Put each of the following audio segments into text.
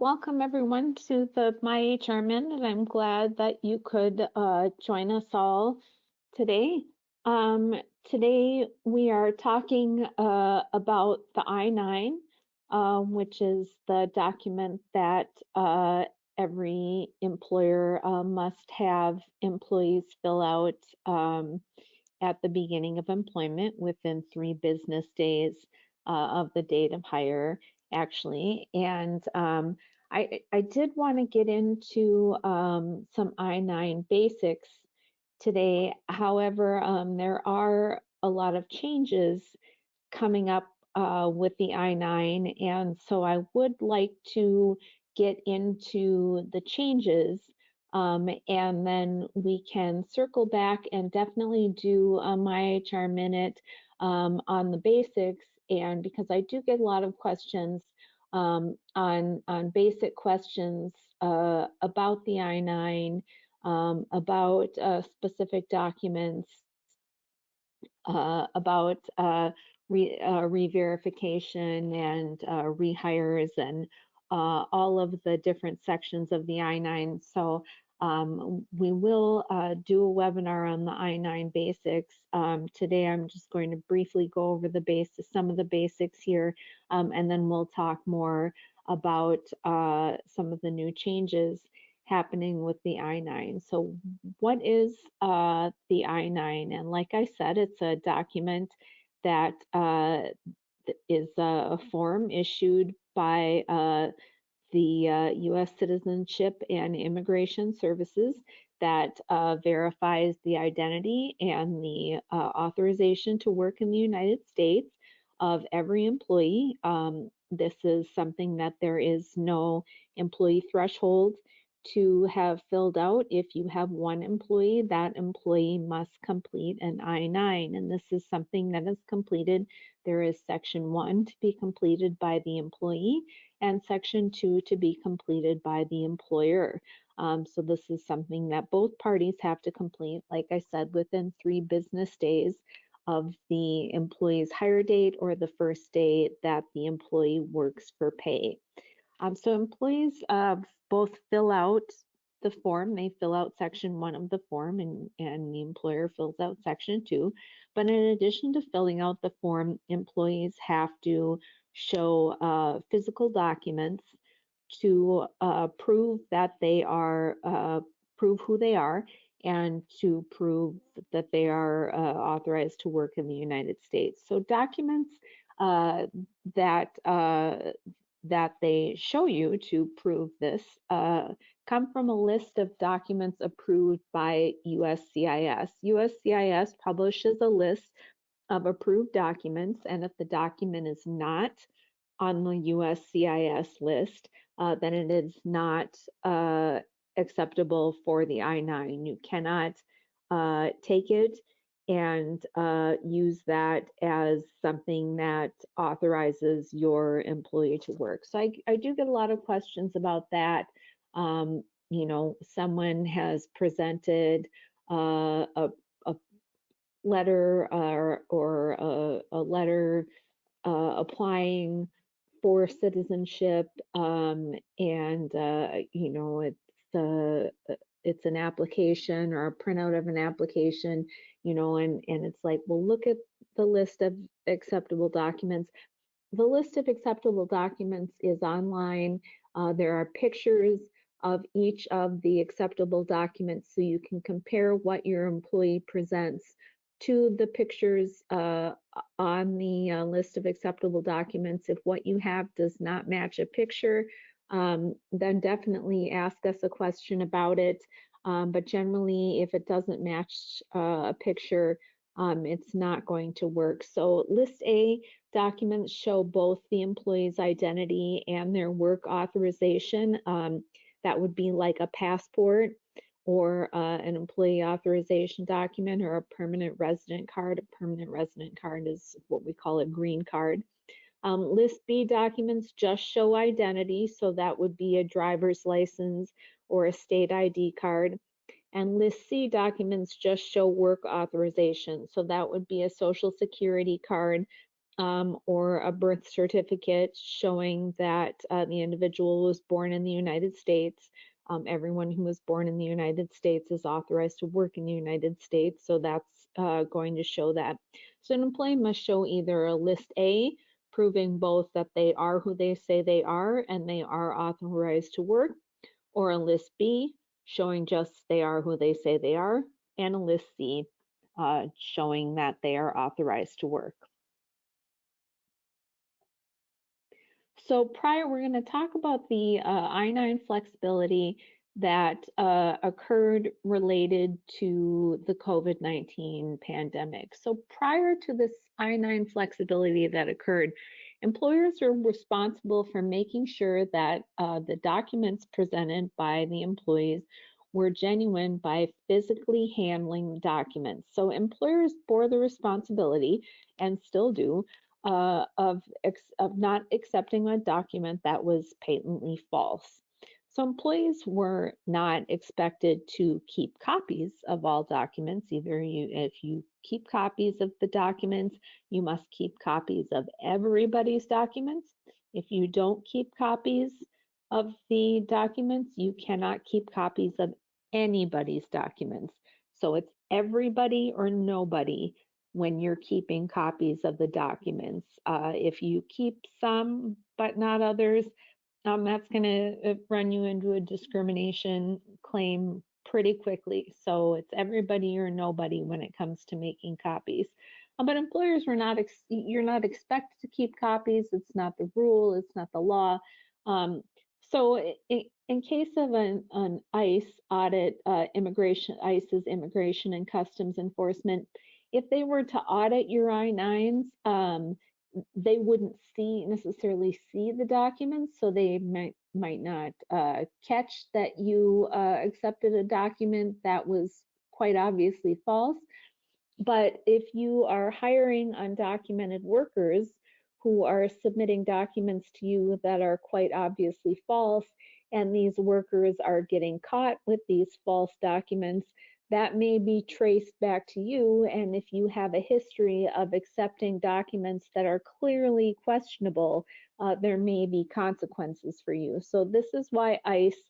Welcome everyone to the myHR Minute, and I'm glad that you could join us all today. Today we are talking about the I-9, which is the document that every employer must have employees fill out at the beginning of employment within 3 business days of the date of hire, actually. And I did want to get into some I-9 basics today. However, there are a lot of changes coming up with the I-9, and so I would like to get into the changes, and then we can circle back and definitely do a myHR Minute on the basics. And because I do get a lot of questions on basic questions about the I-9, about specific documents, about re-verification and rehires, and all of the different sections of the I-9. So we will do a webinar on the I-9 basics. Today I'm just going to briefly go over some of the basics here, and then we'll talk more about some of the new changes happening with the I-9. So what is the I-9? And like I said, it's a document that is a form issued by the U.S. Citizenship and Immigration Services that verifies the identity and the authorization to work in the United States of every employee. This is something that there is no employee threshold to have filled out. If you have one employee, that employee must complete an I-9, and this is something that is completed. There is section 1 to be completed by the employee and section 2 to be completed by the employer. So this is something that both parties have to complete, like I said, within 3 business days of the employee's hire date or the first day that the employee works for pay. So employees both fill out the form. They fill out section 1 of the form, and the employer fills out section 2. But in addition to filling out the form, employees have to show physical documents to prove that they are, prove who they are, and to prove that they are authorized to work in the United States. So documents that they show you to prove this come from a list of documents approved by USCIS. USCIS publishes a list of approved documents, and if the document is not on the USCIS list, then it is not acceptable for the I-9. You cannot take it and use that as something that authorizes your employee to work. So I do get a lot of questions about that. You know, someone has presented a letter or a letter applying for citizenship, and you know, it's an application or a printout of an application, you know, and it's like, well, look at the list of acceptable documents. The list of acceptable documents is online. There are pictures of each of the acceptable documents, so you can compare what your employee presents to the pictures on the list of acceptable documents. If what you have does not match a picture, then definitely ask us a question about it. But generally, if it doesn't match a picture, it's not going to work. So list A documents show both the employee's identity and their work authorization. That would be like a passport or an employee authorization document or a permanent resident card. A permanent resident card is what we call a green card. List B documents just show identity, so that would be a driver's license or a state ID card. And List C documents just show work authorization, so that would be a social security card or a birth certificate showing that the individual was born in the United States. Everyone who was born in the United States is authorized to work in the United States, so that's going to show that. So an employee must show either a list A, proving both that they are who they say they are and they are authorized to work, or a list B, showing just they are who they say they are, and a list C, showing that they are authorized to work. So we're going to talk about the I-9 flexibility that occurred related to the COVID-19 pandemic. So prior to this I-9 flexibility that occurred, employers are responsible for making sure that the documents presented by the employees were genuine by physically handling the documents. So employers bore the responsibility, and still do, of not accepting a document that was patently false. So employees were not expected to keep copies of all documents. If you keep copies of the documents, you must keep copies of everybody's documents. If you don't keep copies of the documents, you cannot keep copies of anybody's documents. So it's everybody or nobody when you're keeping copies of the documents. If you keep some but not others, that's going to run you into a discrimination claim pretty quickly. So it's everybody or nobody when it comes to making copies. But employers were not, you're not expected to keep copies. It's not the rule, it's not the law. So in case of an ICE audit, ICE's Immigration and Customs Enforcement, if they were to audit your I-9s, they wouldn't necessarily see the documents, so they might not catch that you accepted a document that was quite obviously false. But if you are hiring undocumented workers who are submitting documents to you that are quite obviously false, and these workers are getting caught with these false documents, that may be traced back to you. And if you have a history of accepting documents that are clearly questionable, there may be consequences for you. So this is why ICE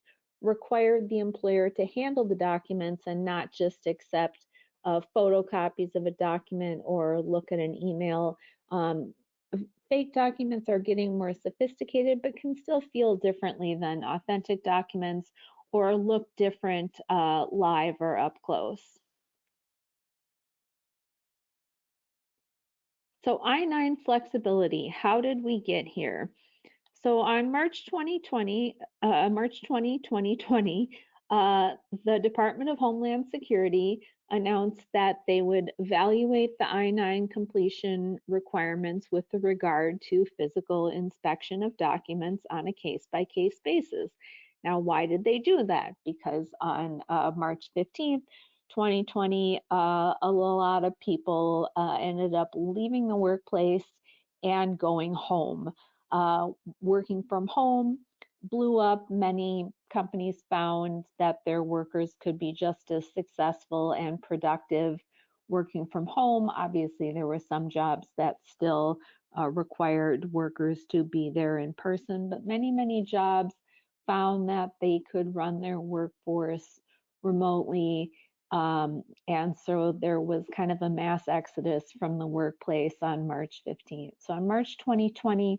required the employer to handle the documents and not just accept photocopies of a document or look at an email. Fake documents are getting more sophisticated, but can still feel differently than authentic documents or look different live or up close. So I-9 flexibility, how did we get here? So on March 2020, the Department of Homeland Security announced that they would evaluate the I-9 completion requirements with regard to physical inspection of documents on a case-by-case basis. Now, why did they do that? Because on March 15th, 2020, a lot of people ended up leaving the workplace and going home. Working from home blew up. Many companies found that their workers could be just as successful and productive working from home. Obviously, there were some jobs that still required workers to be there in person, but many jobs found that they could run their workforce remotely. And so there was kind of a mass exodus from the workplace on March 15th. So on March 2020,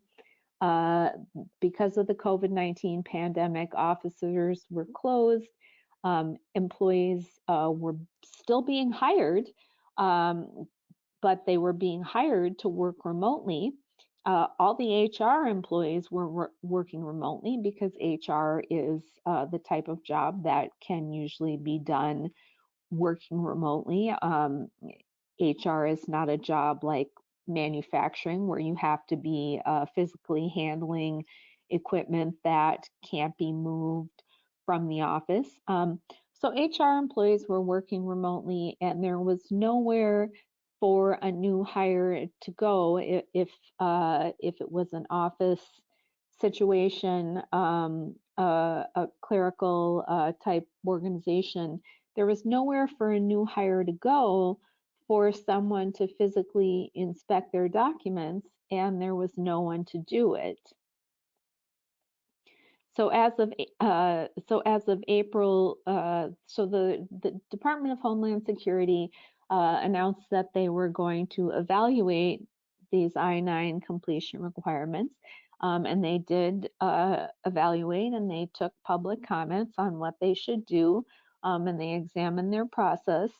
because of the COVID-19 pandemic, offices were closed. Employees were still being hired, but they were being hired to work remotely. All the HR employees were working remotely because HR is the type of job that can usually be done working remotely. HR is not a job like manufacturing where you have to be physically handling equipment that can't be moved from the office. So HR employees were working remotely, and there was nowhere for a new hire to go if it was an office situation, a clerical type organization. There was nowhere for a new hire to go for someone to physically inspect their documents and there was no one to do it. So as of April, the Department of Homeland Security announced that they were going to evaluate these I-9 completion requirements, and they did evaluate, and they took public comments on what they should do, and they examined their process.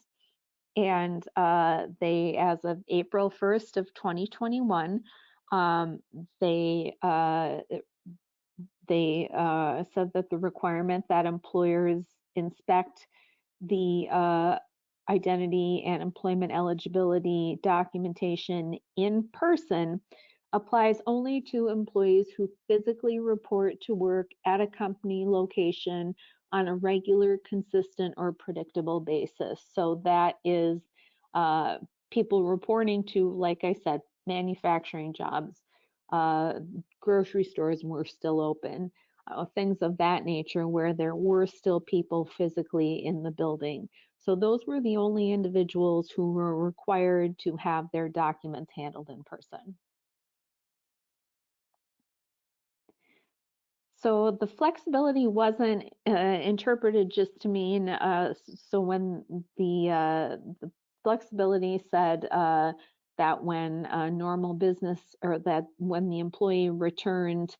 And they, as of April 1st of 2021, they said that the requirement that employers inspect the identity and employment eligibility documentation in person applies only to employees who physically report to work at a company location on a regular, consistent, or predictable basis. So that is people reporting to, like I said, manufacturing jobs, grocery stores were still open, things of that nature where there were still people physically in the building. So those were the only individuals who were required to have their documents handled in person. So the flexibility wasn't interpreted just to mean, so when the flexibility said that when normal business, or that when the employee returned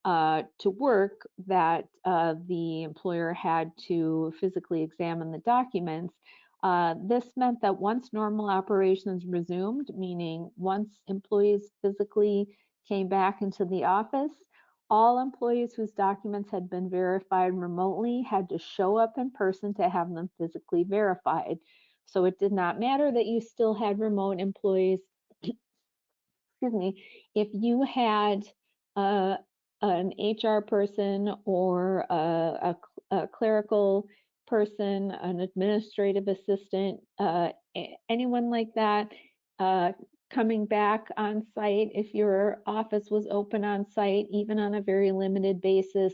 to work, that the employer had to physically examine the documents. This meant that once normal operations resumed, meaning once employees physically came back into the office, all employees whose documents had been verified remotely had to show up in person to have them physically verified. So it did not matter that you still had remote employees. Excuse me, if you had an HR person or a clerical person, an administrative assistant, anyone like that, coming back on site, if your office was open on site, even on a very limited basis,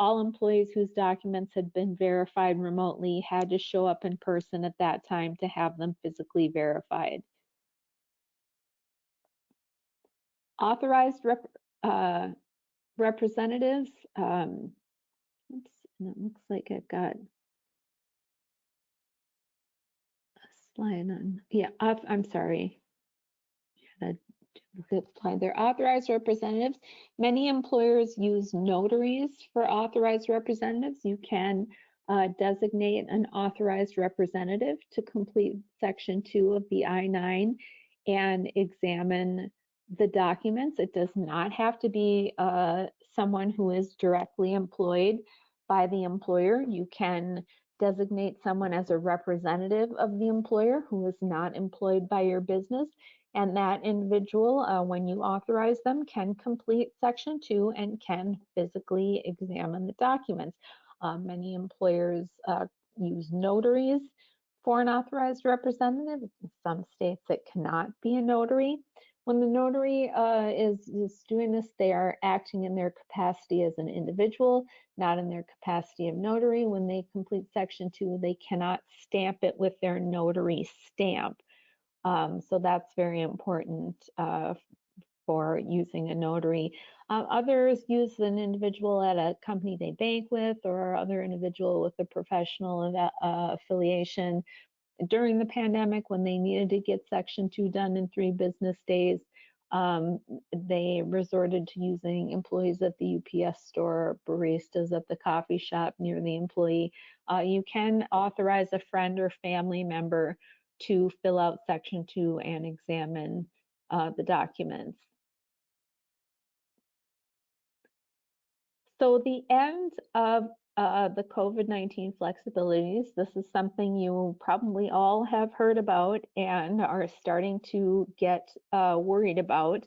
all employees whose documents had been verified remotely had to show up in person at that time to have them physically verified. Authorized representatives, oops, and it looks like I've got a slide on, yeah, I'm sorry. They're authorized representatives. Many employers use notaries for authorized representatives. You can designate an authorized representative to complete Section 2 of the I-9 and examine the documents. It does not have to be someone who is directly employed by the employer. You can designate someone as a representative of the employer who is not employed by your business. And that individual, when you authorize them, can complete Section 2 and can physically examine the documents. Many employers use notaries for an authorized representative. In some states, it cannot be a notary. When the notary is doing this, they are acting in their capacity as an individual, not in their capacity of notary. When they complete Section 2, they cannot stamp it with their notary stamp. So that's very important for using a notary. Others use an individual at a company they bank with, or other individual with a professional affiliation. During the pandemic, when they needed to get Section 2 done in 3 business days, they resorted to using employees at the UPS store, baristas at the coffee shop near the employee. You can authorize a friend or family member to fill out Section 2 and examine the documents. So the end of the COVID-19 flexibilities, this is something you probably all have heard about and are starting to get worried about.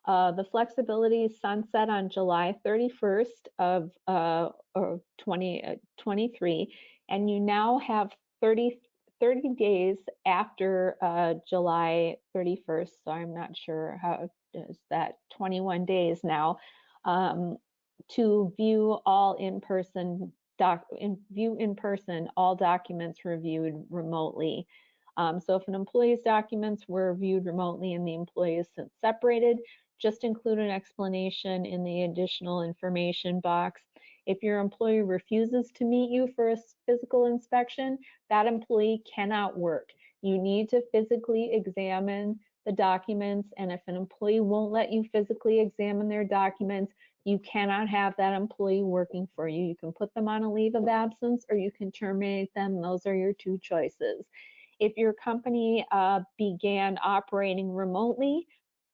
The flexibilities sunset on July 31st of 2023, and you now have 30 days after July 31st, so I'm not sure how is that, 21 days now, to view all in-person all documents reviewed remotely. So if an employee's documents were viewed remotely and the employee is since separated, just include an explanation in the additional information box. If your employee refuses to meet you for a physical inspection, that employee cannot work. You need to physically examine the documents, and if an employee won't let you physically examine their documents, you cannot have that employee working for you. You can put them on a leave of absence or you can terminate them. Those are your two choices. If your company began operating remotely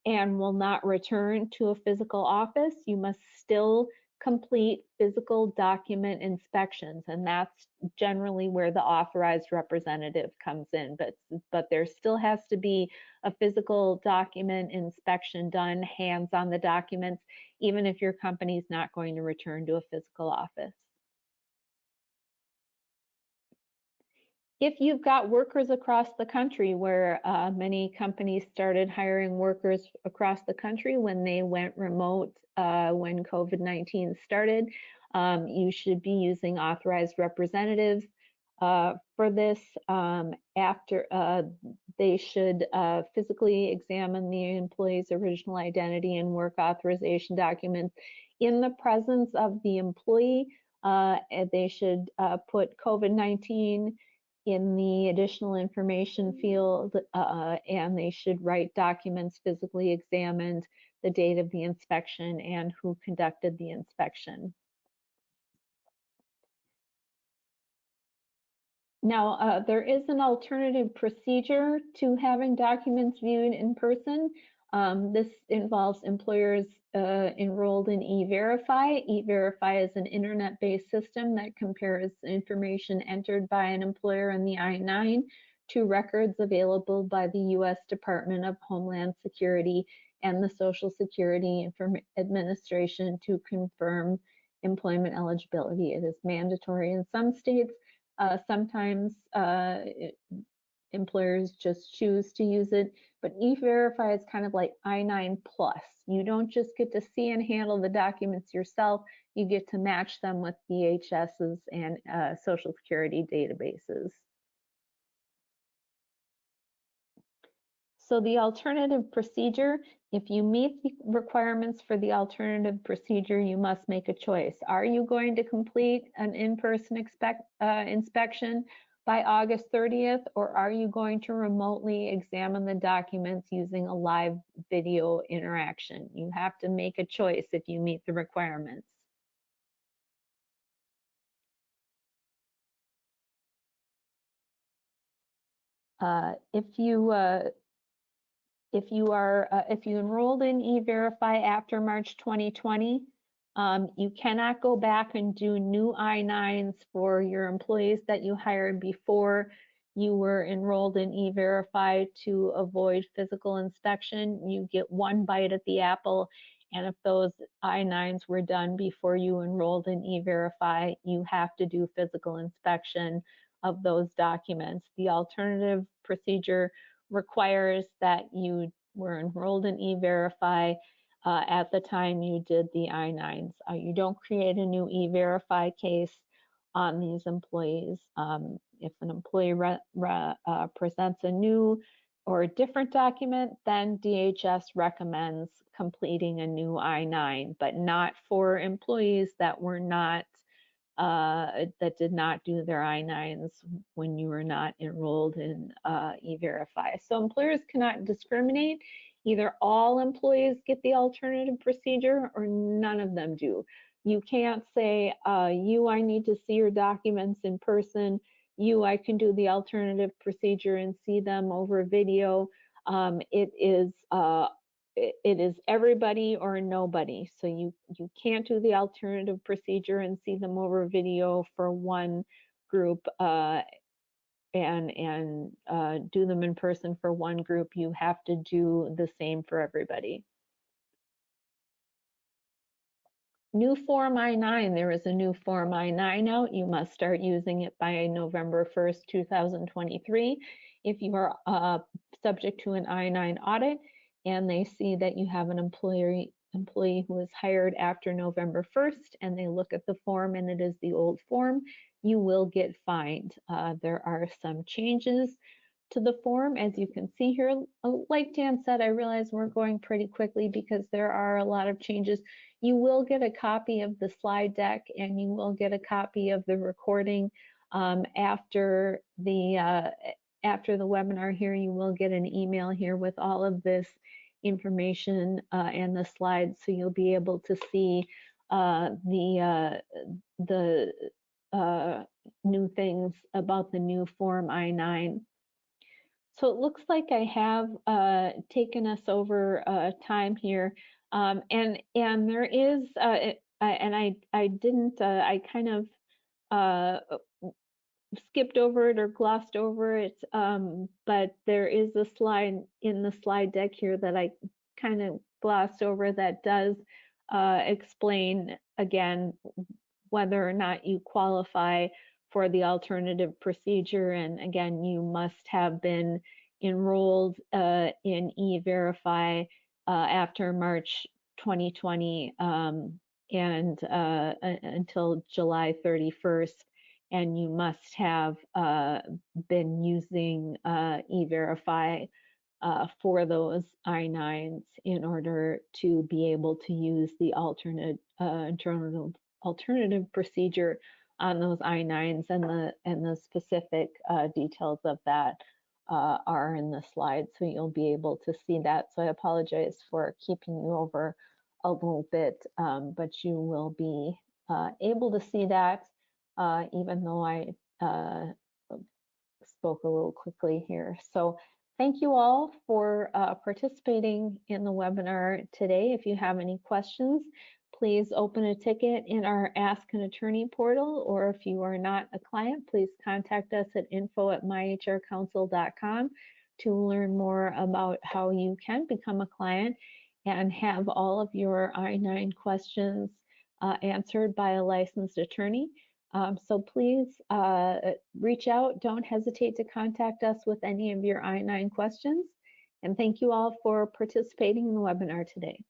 and will not return to a physical office, you must still complete physical document inspections, and that's generally where the authorized representative comes in. But there still has to be a physical document inspection done, hands on the documents, even if your company is not going to return to a physical office. If you've got workers across the country, where many companies started hiring workers across the country when they went remote when COVID-19 started, you should be using authorized representatives for this. After they should physically examine the employee's original identity and work authorization documents in the presence of the employee. They should put COVID-19 in the additional information field, and they should write documents physically examined, the date of the inspection, and who conducted the inspection. Now, there is an alternative procedure to having documents viewed in person. This involves employers enrolled in E-Verify. E-Verify is an internet-based system that compares information entered by an employer in the I-9 to records available by the U.S. Department of Homeland Security and the Social Security Administration to confirm employment eligibility. It is mandatory in some states. Sometimes employers just choose to use it, but E-Verify is kind of like I-9 plus. You don't just get to see and handle the documents yourself, you get to match them with DHS's and Social Security databases. So the alternative procedure, if you meet the requirements for the alternative procedure, you must make a choice. Are you going to complete an in-person inspection by August 30th, or are you going to remotely examine the documents using a live video interaction? You have to make a choice if you meet the requirements. If you enrolled in E-Verify after March 2020, you cannot go back and do new I-9s for your employees that you hired before you were enrolled in E-Verify to avoid physical inspection. You get one bite at the apple, and if those I-9s were done before you enrolled in E-Verify, you have to do physical inspection of those documents. The alternative procedure requires that you were enrolled in E-Verify at the time you did the I-9s. You don't create a new E-Verify case on these employees. If an employee presents a new or a different document, then DHS recommends completing a new I-9, but not for employees that were not that did not do their I-9s when you were not enrolled in E-Verify. So employers cannot discriminate. Either all employees get the alternative procedure or none of them do. You can't say, you, I need to see your documents in person. You, I can do the alternative procedure and see them over video. It is everybody or nobody. So you can't do the alternative procedure and see them over video for one group and do them in person for one group. You have to do the same for everybody. New Form I-9, there is a new Form I-9 out. You must start using it by November 1st, 2023. If you are subject to an I-9 audit and they see that you have an employee who was hired after November 1st and they look at the form and it is the old form, you will get fined. There are some changes to the form. As you can see here, like Dan said, I realize we're going pretty quickly because there are a lot of changes. You will get a copy of the slide deck and you will get a copy of the recording after the webinar here. You will get an email here with all of this information and the slides, so you'll be able to see the new things about the new Form I-9. So it looks like I have taken us over time here, and there is, I didn't, I kind of skipped over it or glossed over it, but there is a slide in the slide deck here that I kind of glossed over that does explain again whether or not you qualify for the alternative procedure. And again, you must have been enrolled in E-Verify after March 2020 and until July 31st. And you must have been using E-Verify for those I-9s in order to be able to use the alternative procedure on those I-9s, and the specific details of that are in the slide, so you'll be able to see that. So I apologize for keeping you over a little bit, but you will be able to see that, even though I spoke a little quickly here. So thank you all for participating in the webinar today. If you have any questions, please open a ticket in our Ask an Attorney portal, or if you are not a client, please contact us at info@myHRcounsel.com to learn more about how you can become a client and have all of your I-9 questions answered by a licensed attorney. So please reach out. Don't hesitate to contact us with any of your I-9 questions. And thank you all for participating in the webinar today.